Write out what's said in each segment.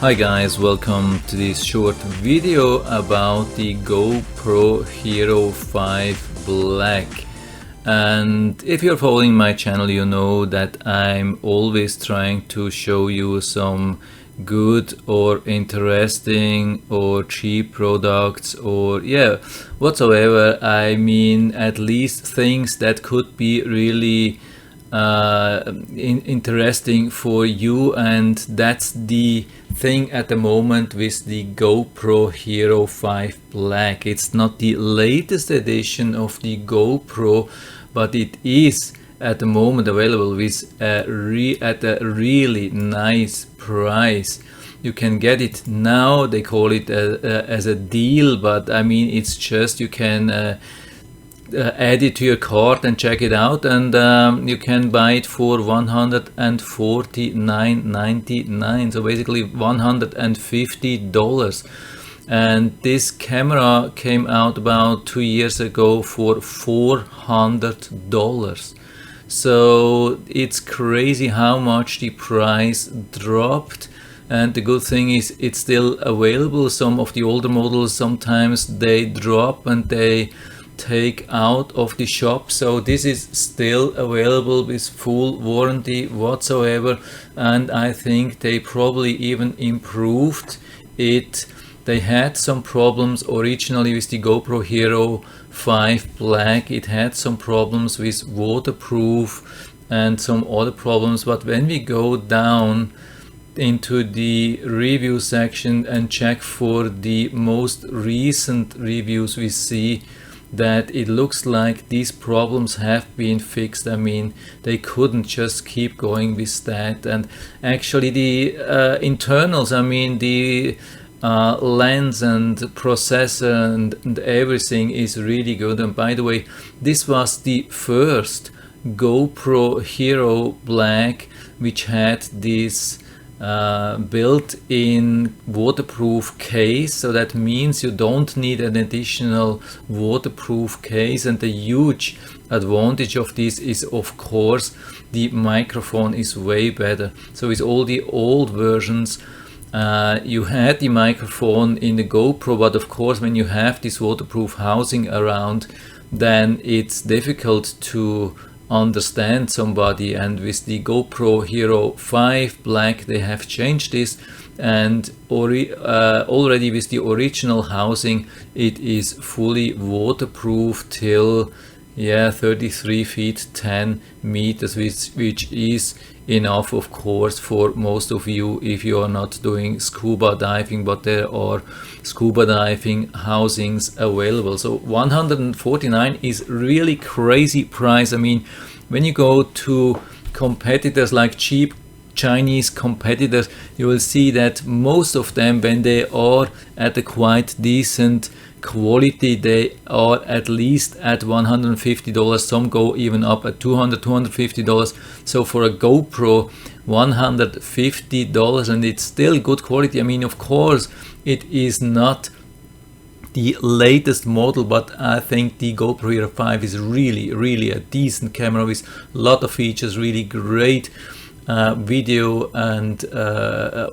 Hi guys, welcome to this short video about the GoPro Hero 5 Black. And if you're following my channel, you know that I'm always trying to show you some good or interesting or cheap products or whatsoever. I mean, at least things that could be really interesting for you, and that's the thing at the moment with the GoPro Hero 5 Black. It's not the latest edition of the GoPro, but it is at the moment available with at a really nice price. You can get it now. They call it as a deal, but I mean, it's just you can add it to your cart and check it out, and you can buy it for $149.99, so basically $150. And this camera came out about 2 years ago for $400. So it's crazy how much the price dropped. And the good thing is it's still available. Some of the older models, sometimes they drop and they take out of the shop, so this is still available with full warranty whatsoever, and I think they probably even improved it. They had some problems originally with the GoPro Hero 5 Black. It had some problems with waterproof and some other problems, but when we go down into the review section and check for the most recent reviews, we see that it looks like these problems have been fixed. I mean, they couldn't just keep going with that. And actually the internals, I mean the lens and processor and everything is really good. And by the way, this was the first GoPro Hero Black which had this built-in waterproof case, so that means you don't need an additional waterproof case. And the huge advantage of this is, of course, the microphone is way better. So with all the old versions, you had the microphone in the GoPro, but of course when you have this waterproof housing around, then it's difficult to understand somebody. And with the GoPro Hero 5 Black they have changed this, and already with the original housing it is fully waterproof till 33 feet 10 meters, which is enough, of course, for most of you if you are not doing scuba diving, but there are scuba diving housings available. So $149 is really crazy price. I mean, when you go to competitors like cheap Chinese competitors, you will see that most of them, when they are at a quite decent quality, they are at least at $150. Some go even up at $250. So for a GoPro, $150, and it's still good quality. I mean, of course it is not the latest model, but I think the GoPro Hero 5 is really a decent camera with a lot of features, really great video and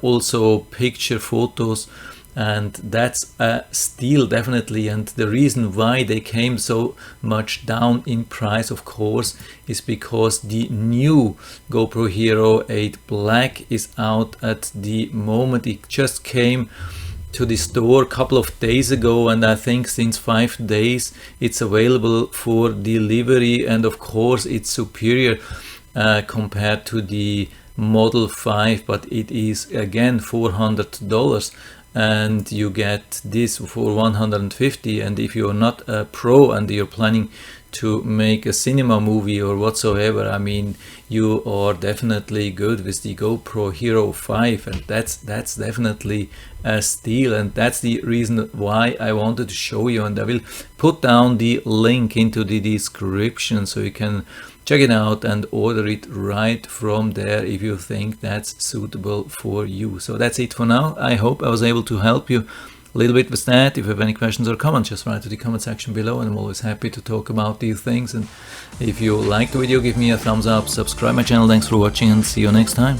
also picture photos, and that's a steal definitely. And the reason why they came so much down in price, of course, is because the new GoPro Hero 8 Black is out at the moment. It just came to the store a couple of days ago, and I think since 5 days it's available for delivery, and of course it's superior compared to the Model 5, but it is again $400, and you get this for $150. And if you're not a pro and you're planning to make a cinema movie or whatsoever, I mean, you are definitely good with the GoPro Hero 5, and that's definitely a steal. And that's the reason why I wanted to show you, and I will put down the link into the description so you can check it out and order it right from there if you think that's suitable for you. So that's it for now. I hope I was able to help you a little bit with that. If you have any questions or comments, just write to the comment section below, and I'm always happy to talk about these things. And if you like the video, give me a thumbs up, subscribe my channel. Thanks for watching, and see you next time.